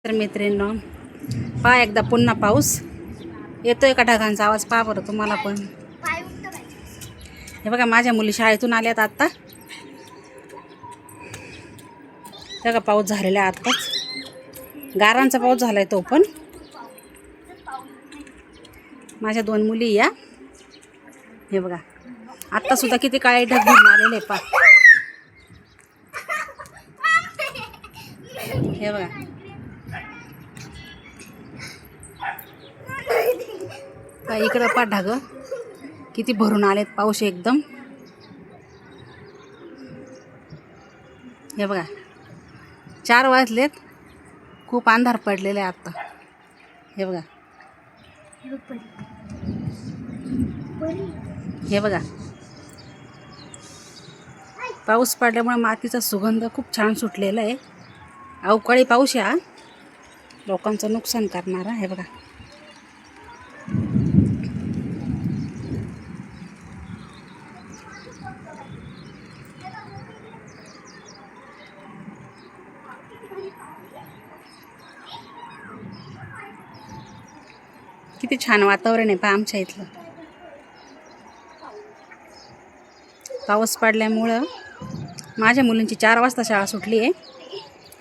तर मैत्रिणींनो, पहा एकदा पुन्हा पाऊस येतोय का ढगांचा आवाज पहा बरं तुम्हाला पण. हे बघा माझ्या मुली शाळेतून आल्यात आत्ता. बघा पाऊस झालेला आहे आत्ताच, गारांचा पाऊस झालाय तो पण. माझ्या दोन मुली या, हे बघा आत्ता सुद्धा किती काळे ढग घेऊन आलेले पहा. हे बघा इकडं पहा ढग किती भरून आलेत, पाऊस एकदम. हे बघा 4 वाजलेत, खूप अंधार पडलेले आहे आत्ता. हे बघा, हे बघा पाऊस पडल्यामुळे मातीचा सुगंध खूप छान सुटलेला आहे. अवकाळी पाऊस हा लोकांचं नुकसान करणारा. हे बघा किती छान वातावरण आहे पहा आमच्या इथलं. पाऊस पडल्यामुळं माझ्या मुलींची 4 वाजता शाळा सुटली आहे,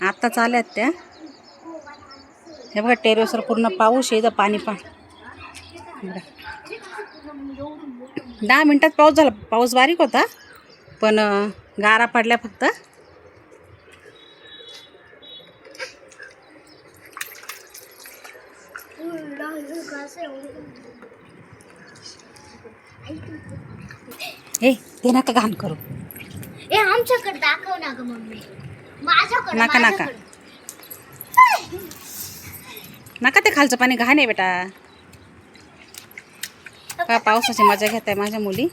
आत्ताच आल्यात त्या. हे बघा टेरेसवर पूर्ण पाऊस आहे, इथं पाणी 10 मिनटात पाऊस झाला. पाऊस बारीक होता पण गारा पडल्या फक्त. हे ते नका घाण करू. ए आमच्याकडे दाखव ना ग मम्मी. माझ्याकडे नका नका नका, ते खालचं पाणी घाण आहे बेटा. का पावसाची मजा घेत आहे माझ्या मुली.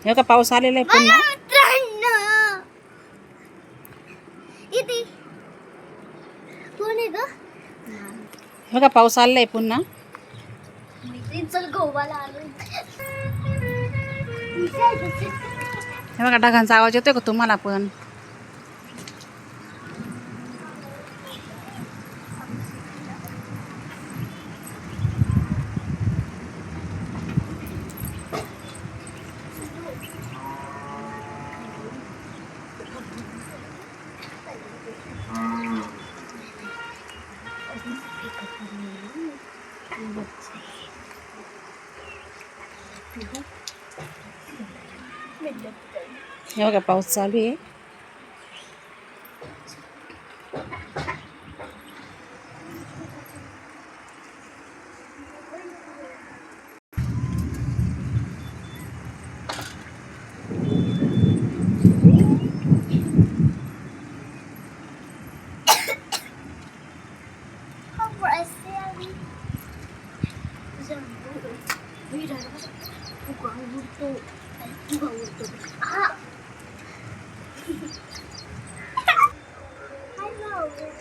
हे का पाऊस आलेला आहे पुन्हा. इथे कोण आहे ग? बघा पाऊस आलेला आहे पुन्हा. चल गोवाला आलो. हे बघा ढगांचा आवाज येतोय का तुम्हाला पण. हे बघा पाऊस चालू आहे.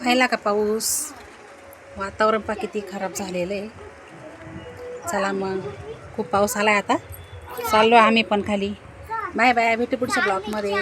पाहिला का पाऊस. वातावरण पहा किती खराब झालेलं आहे. चला मग, खूप पाऊस आलाय आता, चाललो आम्ही पण खाली. बाय बाय, भेटू पुढच्या ब्लॉगमध्ये.